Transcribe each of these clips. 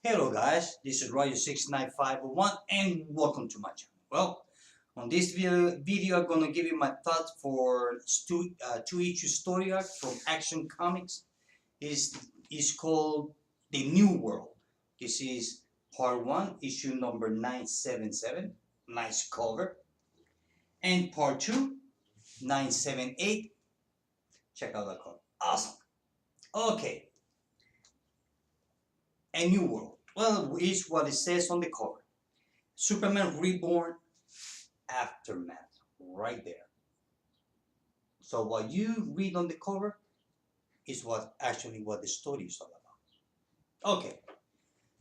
Hello guys, this is Roger69501 and welcome to my channel. Well, on this video I'm gonna give you my thoughts for two issue story arc from Action Comics. Is called The New World. This is part 1, issue number 977. Nice cover. And part 2, 978. Check out the cover. Awesome. Okay. A New World. Well, is what it says on the cover. Superman Reborn Aftermath, right there. So what you read on the cover is what the story is all about. Okay,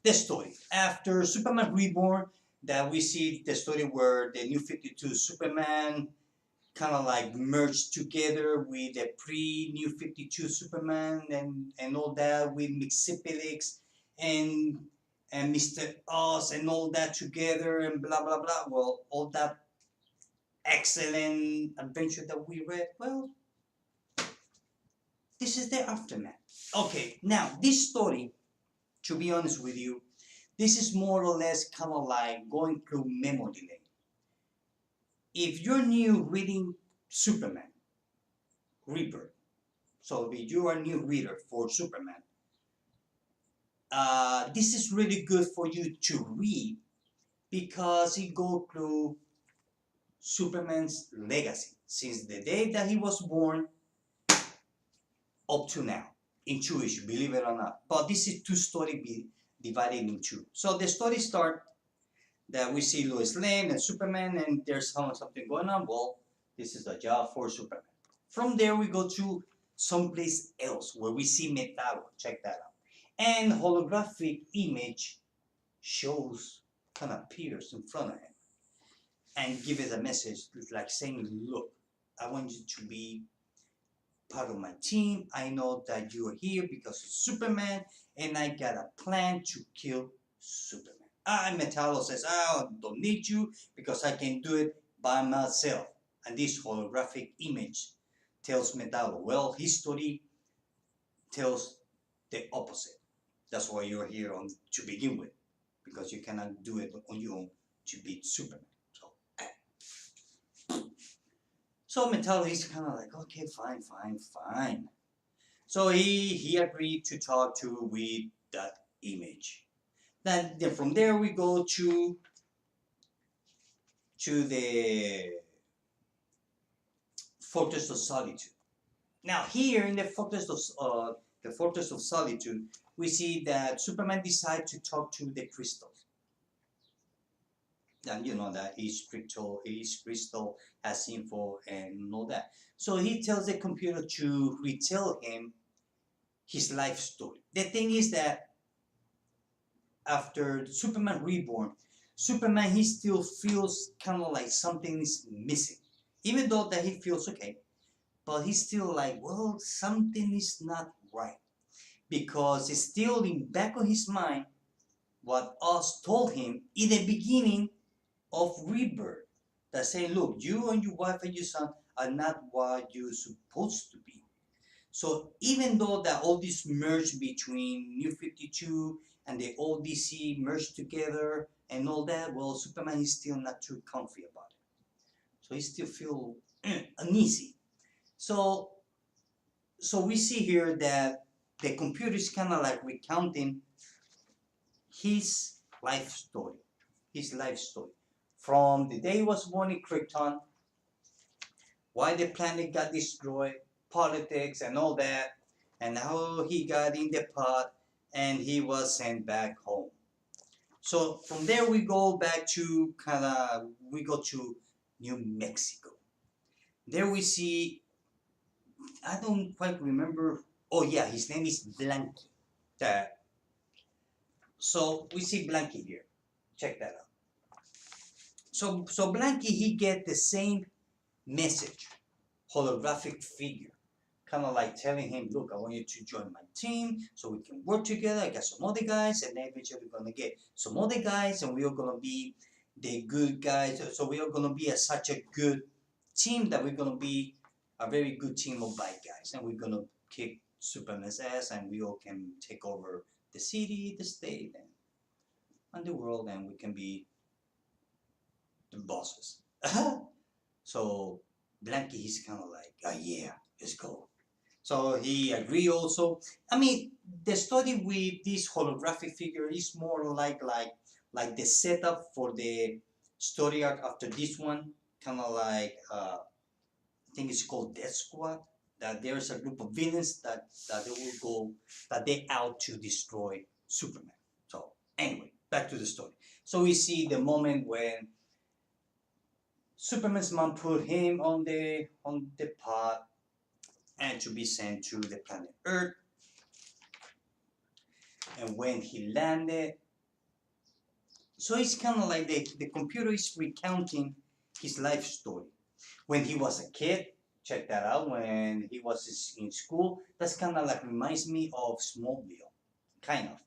the story. After Superman Reborn, that we see the story where the New 52 Superman kind of like merged together with the pre-New 52 Superman and all that with Mxyzptlk and Mr. Oz and all that together and blah blah blah. Well, all that excellent adventure that we read. Well, this is the aftermath. Okay, now this story, to be honest with you, this is more or less kind of like going through memory lane. If you're new reading Superman, Rebirth, so if you are a new reader for Superman, this is really good for you to read because it goes through Superman's legacy since the day that he was born up to now in two issues, believe it or not. But this is two story divided in two. So the story start that we see Lois Lane and Superman, and there's something going on. Well, this is a job for Superman. From there we go to someplace else where we see Metallo. Check that out. And holographic image shows kind of appears in front of him and give it a message like saying, look, I want you to be part of my team. I know that you are here because of Superman, and I got a plan to kill Superman. Metallo says, I don't need you because I can do it by myself. And this holographic image tells Metallo, well, history tells the opposite. That's why you're here to begin with, because you cannot do it on your own to beat Superman. So Metallo is kind of like, okay, fine. So he agreed to talk to with that image. Then from there we go to the Fortress of Solitude. Now here in the Fortress of Solitude, we see that Superman decides to talk to the crystals. And you know that each crystal has info and all that. So he tells the computer to retell him his life story. The thing is that after Superman Reborn, Superman, he still feels kind of like something is missing. Even though that he feels okay, but he's still like, well, something is not right. Because it's still in back of his mind what Oz told him in the beginning of Rebirth. That saying, look, you and your wife and your son are not what you're supposed to be. So even though that all this merged between New 52 and the old DC merged together and all that, well, Superman is still not too comfy about it. So he still feel uneasy. So we see here that the computer is kind of like recounting his life story. From the day he was born in Krypton, why the planet got destroyed, politics and all that, and how he got in the pot and he was sent back home. So from there we go back to we go to New Mexico. There we see, I don't quite remember, oh yeah, his name is Blanky. So we see Blanky here. Check that out. So Blanky, he get the same message, holographic figure, kind of like telling him, look, I want you to join my team so we can work together. I got some other guys, and eventually we're going to get some other guys, and we are going to be the good guys. So we are going to be such a good team that we're going to be a very good team of bad guys, and we're going to kick Superman's ass, and we all can take over the city, the state, and on the world and we can be the bosses. So Blanky, he's kind of like, oh yeah, let's go. So he agree also. I mean, the story with this holographic figure is more like the setup for the story arc after this one. Kind of like I think it's called Death Squad. That there's a group of villains that they will go that they out to destroy Superman. So anyway, back to the story. So we see the moment when Superman's mom put him on the pod and to be sent to the planet Earth. And when he landed, so it's kind of like the computer is recounting his life story. When he was a kid, check that out, when he was in school, that's kind of like reminds me of Smallville, kind of.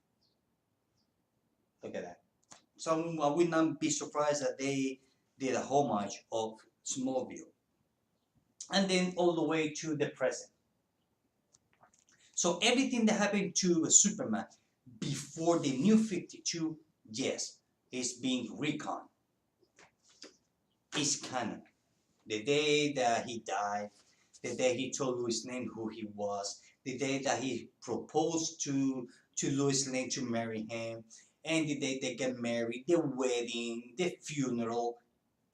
Look at that. So I would not be surprised that they did a homage of Smallville. And then all the way to the present. So everything that happened to Superman before the New 52, yes, is being recon. It's canon. The day that he died, the day he told Lois Lane who he was, the day that he proposed to Lois Lane to marry him, and the day they get married, the wedding, the funeral,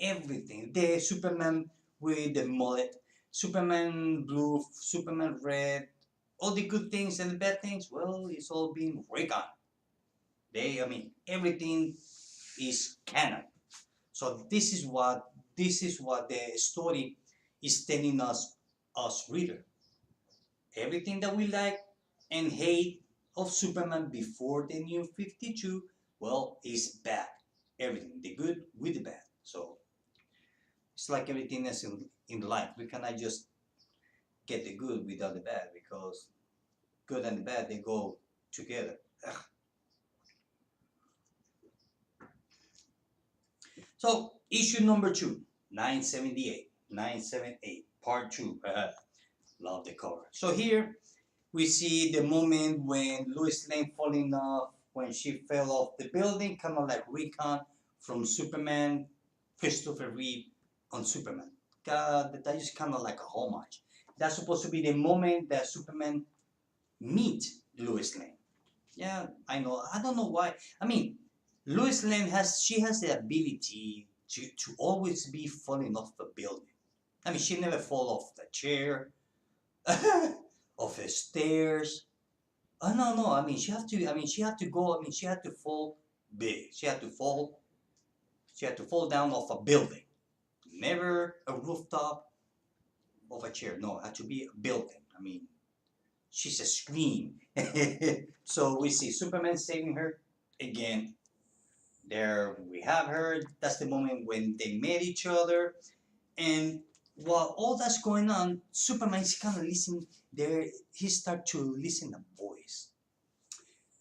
everything. The Superman with the mullet, Superman blue, Superman red, all the good things and the bad things, well, it's all being recon. I mean, everything is canon. So this is what the story is telling us reader. Everything that we like and hate of Superman before the New 52, well, is bad. Everything, the good with the bad. So it's like everything else in life. We cannot just get the good without the bad because good and the bad they go together. Ugh. So issue number 2, 978, 978, part 2. Love the cover. So here we see the moment when Lois Lane falling off, when she fell off the building, kind of like recon from Superman, Christopher Reeve on Superman. That is kind of like a homage. That's supposed to be the moment that Superman meet Lois Lane. Yeah, I know. I don't know why. I mean, Lois Lane has the ability to always be falling off a building. I mean, she never fall off the chair, off the stairs. Oh no. I mean, she have to. I mean, she had to go. I mean, she had to fall big. She had to fall. She had to fall down off a building. Never a rooftop of a chair. No, it had to be a building. I mean, she's a scream. So we see Superman saving her again. There we have her. That's the moment when they met each other. And while all that's going on, Superman is kind of listening there. He start to listen to voice.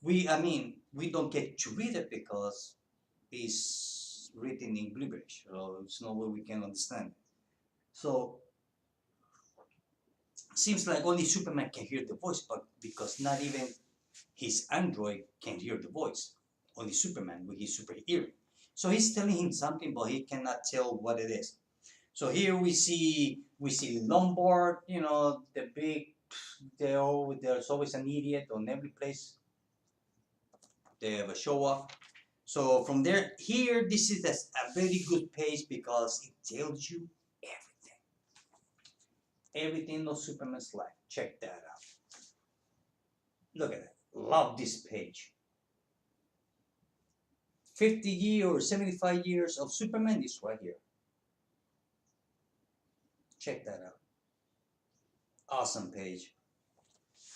We don't get to read it because it's written in gibberish, so it's no way we can understand. So seems like only Superman can hear the voice, but because not even his android can hear the voice, only Superman with his super hearing. So he's telling him something, but he cannot tell what it is. So here we see Lombard, the big. There's always an idiot on every place. They have a show off. So from there, here this is a very good page because it tells you everything of Superman's life. Check that out. Look at that. Love this page. 50 years, 75 years of Superman is right here. Check that out. Awesome page.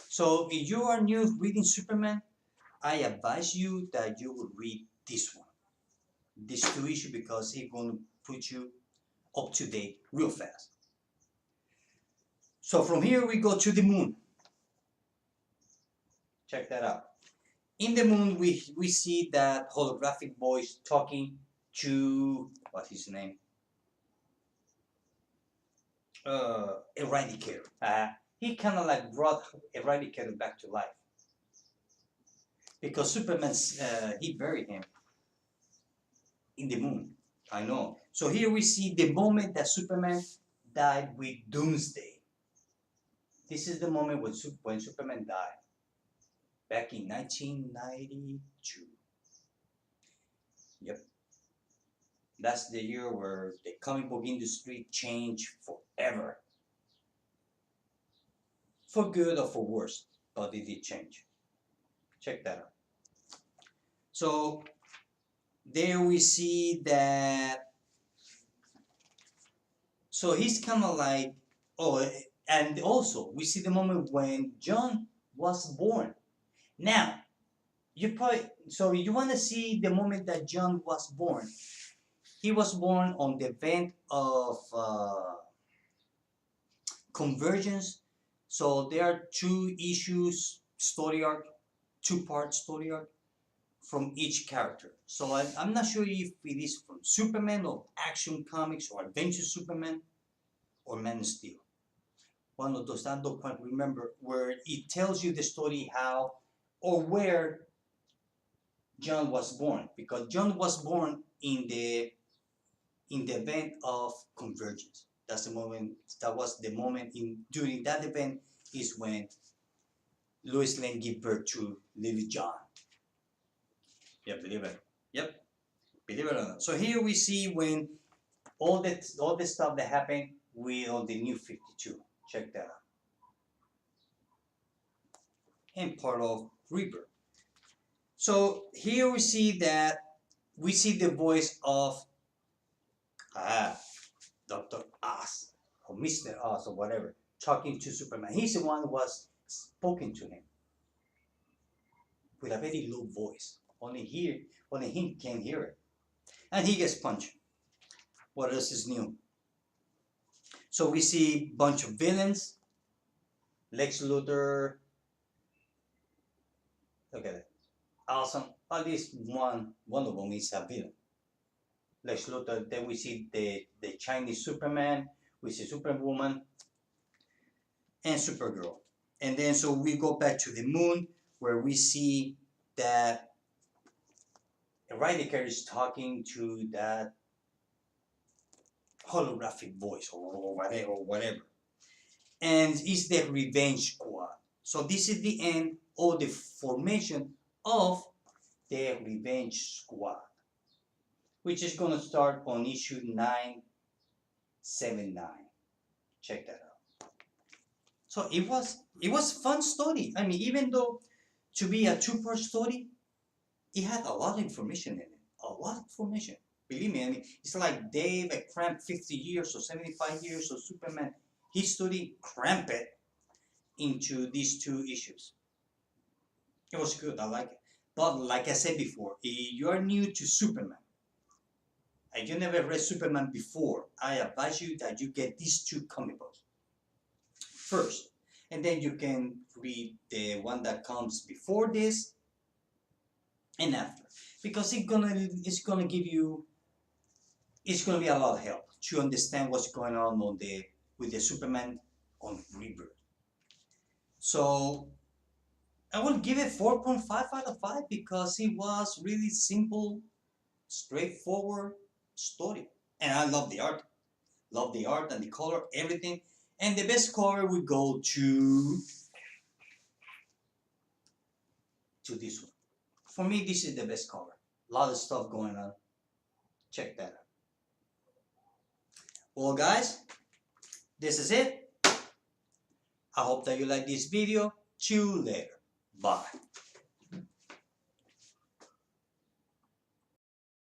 So if you are new reading Superman, I advise you that you will read this one. This 2 issue because it's going to put you up to date real fast. So from here we go to the moon. Check that out. In the moon we see that holographic voice talking to, what's his name? Eradicator. He kind of like brought Eradicator back to life because Superman he buried him in the moon. I know. So here we see the moment that Superman died with Doomsday. This is the moment when Superman died back in 1992. Yep. That's the year where the comic book industry changed forever. For good or for worse, but it did change. Check that out. So there we see that. So he's kind of like, oh, and also we see the moment when John was born. Now, you probably, so you want to see the moment that John was born. He was born on the event of Convergence. So there are two issues, story arc, two-part story arc from each character. So I'm not sure if it is from Superman or Action Comics or Adventure Superman or Man of Steel. One of those, I don't quite remember, where it tells you the story how or where John was born, because John was born in the event of Convergence. That's the moment. That was the moment during that event is when Lois Lane gave birth to Lily John. Yeah, believe it. Yep, believe it or not. So here we see when all the stuff that happened with all the New 52. Check that out. And part of Rebirth. So here we see that we see the voice of Dr. Oz or Mr. Oz or whatever talking to Superman. He's the one who was spoken to him with a very low voice. Only him can hear it. And he gets punched. What else is new? So we see a bunch of villains. Lex Luthor. Look at it. Awesome. At least one of them is a villain. Lex Luthor. Then we see the Chinese Superman. We see Superwoman. And Supergirl. And then so we go back to the moon where we see that Rydiker is talking to that holographic voice or whatever. And it's the Revenge Squad. So this is the end of the formation of the Revenge Squad, which is going to start on issue 979. Check that out. So it was fun story. I mean, even though to be a two-part story, it had a lot of information in it. A lot of information. Believe me, I mean, it's like Dave cramped 50 years or 75 years of Superman history, cramp it into these two issues. It was good, I like it. But like I said before, if you are new to Superman and you never read Superman before, I advise you that you get these two comic books first. And then you can read the one that comes before this and after. Because it's gonna give you, it's gonna be a lot of help to understand what's going on with the Superman on Rebirth. So I will give it 4.5 out of 5 because it was really simple, straightforward story. And I love the art. Love the art and the color, everything. And the best cover would go to this one. For me, this is the best cover. A lot of stuff going on. Check that out. Well, guys, this is it. I hope that you like this video. See you later. Bye.